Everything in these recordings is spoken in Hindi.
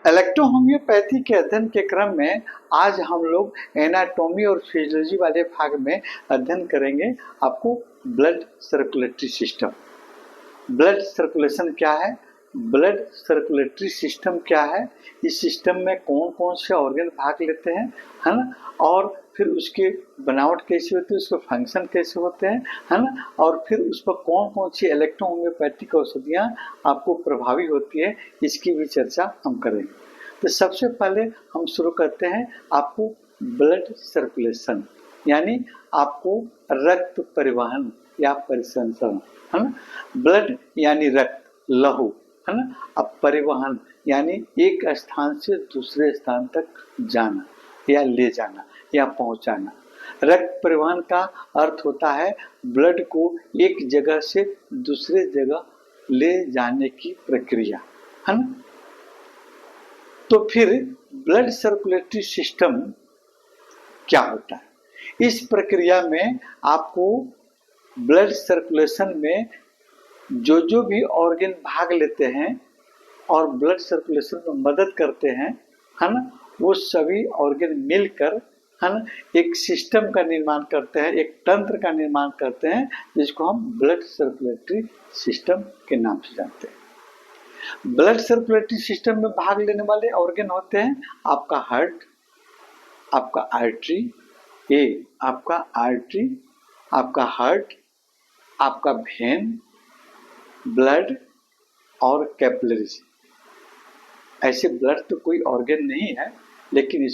इलेक्ट्रोहोम्योपैथी के अध्ययन के क्रम में आज हम लोग एनाटॉमी और फिजियोलॉजी वाले भाग में अध्ययन करेंगे आपको blood circulatory system. Blood circulation क्या है, ब्लड सर्कुलेटरी सिस्टम क्या है, इस सिस्टम में कौन कौन से ऑर्गन भाग लेते हैं, है ना, और फिर उसके बनावट कैसी होती है, उसके फंक्शन कैसे होते हैं, है ना, और फिर उस पर कौन कौन सी इलेक्ट्रोहोम्योपैथिक औषधियाँ आपको प्रभावी होती है, इसकी भी चर्चा हम करेंगे। तो सबसे पहले हम शुरू करते हैं आपको ब्लड सर्कुलेशन, यानी आपको रक्त परिवहन या परिसंचरण, है ना। ब्लड यानी रक्त, लहू, है ना। अब परिवहन यानी एक स्थान से दूसरे स्थान तक जाना या ले जाना या पहुंचाना। रक्त परिवहन का अर्थ होता है ब्लड को एक जगह से दूसरे जगह ले जाने की प्रक्रिया, है ना। तो फिर ब्लड सर्कुलेटरी सिस्टम क्या होता है? इस प्रक्रिया में आपको ब्लड सर्कुलेशन में जो भी ऑर्गन भाग लेते हैं और ब्लड सर्कुलेशन में मदद करते हैं, है ना, वो सभी ऑर्गन मिलकर, है ना, एक सिस्टम का निर्माण करते हैं, एक तंत्र का निर्माण करते हैं, जिसको हम ब्लड सर्कुलेटरी सिस्टम के नाम से जानते हैं। ब्लड सर्कुलेटरी सिस्टम में भाग लेने वाले ऑर्गन होते हैं आपका हार्ट, आपका आर्टरी, आपका आर्टरी, आपका हार्ट, आपका वेन, ब्लड और कैपिलरीज। ऐसे ब्लड तो कोई ऑर्गन नहीं है, लेकिन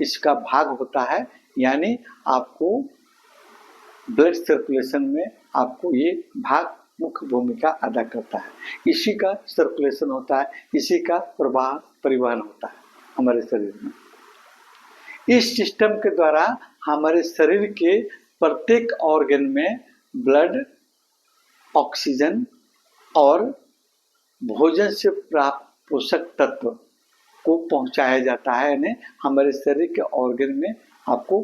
इसका भाग होता है, यानी आपको ब्लड सर्कुलेशन में आपको ये भाग मुख्य भूमिका अदा करता है। इसी का सर्कुलेशन होता है, इसी का प्रवाह परिवहन होता है हमारे शरीर में। इस सिस्टम के द्वारा हमारे शरीर के प्रत्येक ऑर्गन में ब्लड, ऑक्सीजन और भोजन से प्राप्त पोषक तत्व को पहुंचाया जाता है, यानी हमारे शरीर के ऑर्गन में आपको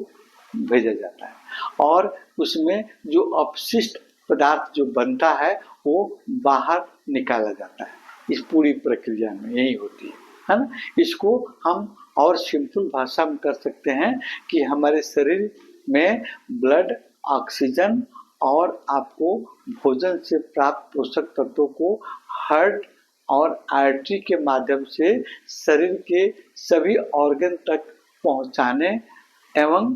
भेजा जाता है, और उसमें जो अपशिष्ट पदार्थ जो बनता है वो बाहर निकाला जाता है। इस पूरी प्रक्रिया में यही होती है ना। इसको हम और सिंपल भाषा में कर सकते हैं कि हमारे शरीर में ब्लड, ऑक्सीजन और आपको भोजन से प्राप्त पोषक तत्वों को हार्ट और आर्टरी के माध्यम से शरीर के सभी ऑर्गन तक पहुंचाने एवं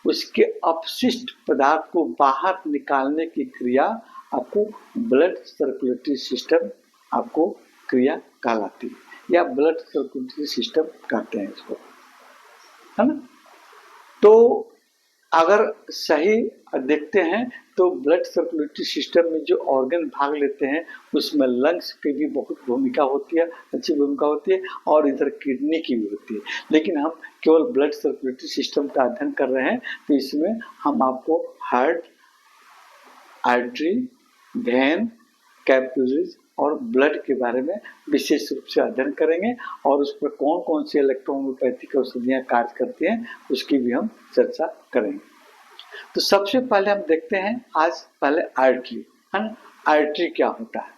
उसके अपशिष्ट पदार्थ को बाहर निकालने की क्रिया आपको ब्लड सर्कुलेटरी सिस्टम आपको क्रिया कहलाती है, या ब्लड सर्कुलेटरी सिस्टम कहते हैं इसको, है ना। तो अगर सही देखते हैं तो ब्लड सर्कुलेटरी सिस्टम में जो ऑर्गन भाग लेते हैं उसमें लंग्स की भी बहुत भूमिका होती है, अच्छी भूमिका होती है, और इधर किडनी की भी होती है। लेकिन हम केवल ब्लड सर्कुलेटरी सिस्टम का अध्ययन कर रहे हैं, तो इसमें हम आपको हार्ट, आर्टरी, वेन, कैपिलरीज और ब्लड के बारे में विशेष रूप से अध्ययन करेंगे, और उस पर कौन कौन सी इलेक्ट्रोहोम्योपैथिक औषधियाँ कार्य करती हैं उसकी भी हम चर्चा करेंगे। तो सबसे पहले हम देखते हैं आज पहले आर्टरी, है ना। आर्टरी क्या होता है?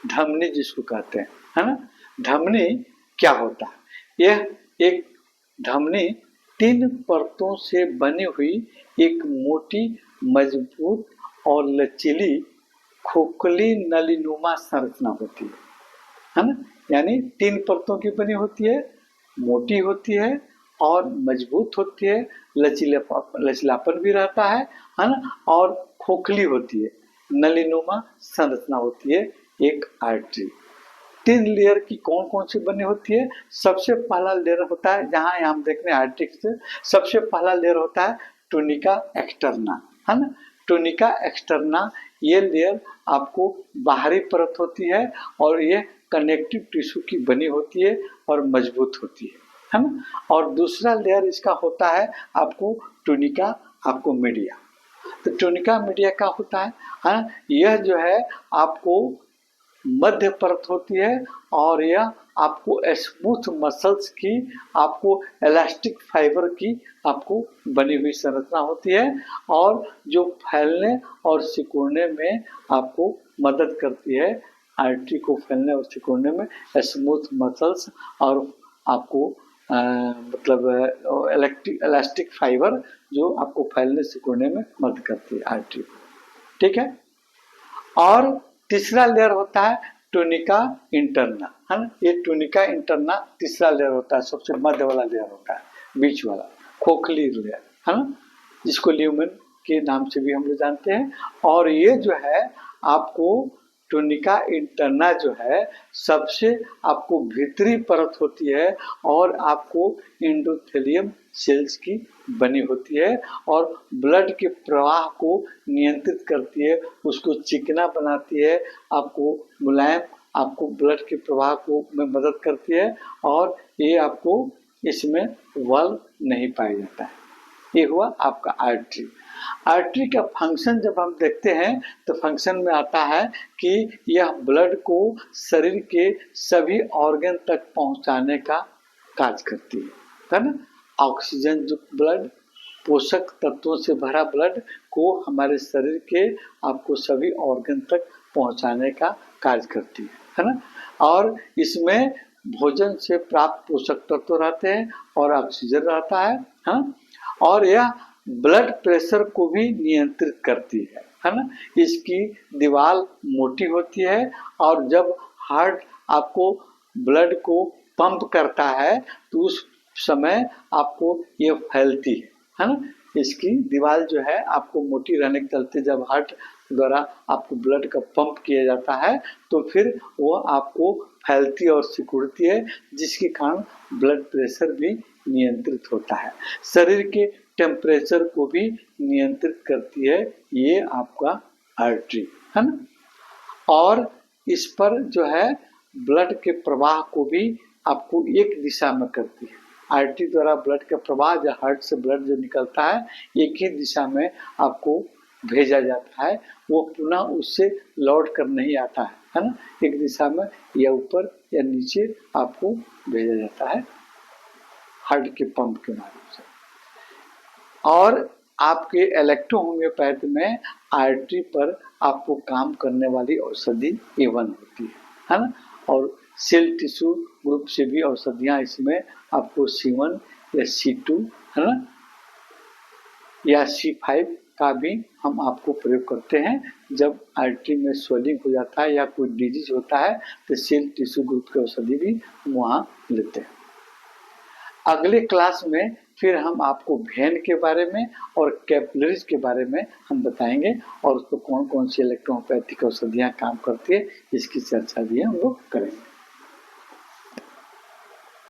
धमनी जिसको कहते हैं, है ना। धमनी क्या होता है? यह एक धमनी 3 परतों से बनी हुई एक मोटी, मजबूत और लचीली खोखली नलीनुमा संरचना होती है ना। यानी 3 परतों की बनी होती है, मोटी होती है और मजबूत होती है, लचीलापन भी रहता है ना, और खोखली होती है, नलीनुमा संरचना होती है एक आर्टरी। 3 लेयर की कौन कौन सी बनी होती है? सबसे पहला लेयर होता है, जहाँ हम देख रहे हैं आर्टरी से, सबसे पहला लेयर होता है टूनिका एक्सटर्ना, है ना। टूनिका एक्सटर्ना ये लेयर आपको बाहरी परत होती है, और ये कनेक्टिव टिश्यू की बनी होती है और मजबूत होती है ना। और दूसरा लेयर इसका होता है आपको टूनिका आपको मीडिया। तो टूनिका मीडिया का होता है यह जो है आपको मध्य परत होती है, और यह आपको स्मूथ मसल्स की, आपको इलास्टिक फाइबर की आपको बनी हुई संरचना होती है, और जो फैलने और सिकुड़ने में आपको मदद करती है आर्टरी को फैलने और सिकुड़ने में स्मूथ मसल्स और आपको मतलब इलास्टिक फाइबर जो आपको फैलने सिकुड़ने में मदद करती है आर्टरी को, ठीक है। और तीसरा लेयर होता है टूनिका इंटरना, है ना। ये टूनिका इंटरना तीसरा लेयर होता है, सबसे मध्य वाला लेयर होता है, बीच वाला खोखली लेयर, है ना, जिसको ल्यूमेन के नाम से भी हम लोग जानते हैं। और ये जो है आपको टूनिका इंटरना जो है सबसे आपको भीतरी परत होती है और आपको एंडोथेलियम सेल्स की बनी होती है और ब्लड के प्रवाह को नियंत्रित करती है, उसको चिकना बनाती है, आपको मुलायम, आपको ब्लड के प्रवाह को में मदद करती है। और ये आपको इसमें वल्व नहीं पाया जाता है। ये हुआ आपका आर्टरी। आर्टरी का फंक्शन जब हम देखते हैं तो फंक्शन में आता है कि यह ब्लड को शरीर के सभी ऑर्गन तक पहुंचाने का कार्य करती है ना। ऑक्सीजन युक्त ब्लड, पोषक तत्वों से भरा ब्लड को हमारे शरीर के आपको सभी ऑर्गन तक पहुंचाने का कार्य करती है ना। और इसमें भोजन से प्राप्त पोषक तत्व रहते हैं और ऑक्सीजन रहता है, हाँ। और यह ब्लड प्रेशर को भी नियंत्रित करती है ना। इसकी दीवार मोटी होती है और जब हार्ट आपको ब्लड को पंप करता है तो उस समय आपको ये फैलती है ना। इसकी दीवार जो है आपको मोटी रहने के चलते जब हार्ट द्वारा आपको ब्लड का पंप किया जाता है तो फिर वो आपको फैलती और सिकुड़ती है, जिसके कारण ब्लड प्रेशर भी नियंत्रित होता है। शरीर के टेम्परेचर को भी नियंत्रित करती है ये आपका आर्टरी, है ना। और इस पर जो है ब्लड के प्रवाह को भी आपको एक दिशा में करती है। आर्टरी द्वारा ब्लड का प्रवाह जो हार्ट से ब्लड जो निकलता है एक ही दिशा में आपको भेजा जाता है, वो पुनः उससे लौट कर नहीं आता है ना। एक दिशा में या ऊपर या नीचे आपको भेजा जाता है हार्ट के पंप के माध्यम से। और आपके इलेक्ट्रोहोम्योपैथ में आर्टरी पर आपको काम करने वाली औषधि A1 होती है ना। और सेल टिश्यू ग्रुप से भी औषधियाँ इसमें आपको C1 या C2, है ना, या C5 का भी हम आपको प्रयोग करते हैं। जब आर्टरी में स्वेलिंग हो जाता है या कोई डिजीज होता है तो सेल टिश्यू ग्रुप की औषधि भी हम वहाँ लेते हैं। अगले क्लास में फिर हम आपको वेन के बारे में और कैपिलरीज के बारे में हम बताएंगे और उसको कौन कौन सी इलेक्ट्रोहोम्योपैथिक औषधियाँ काम करती है इसकी चर्चा भी हम लोग करेंगे।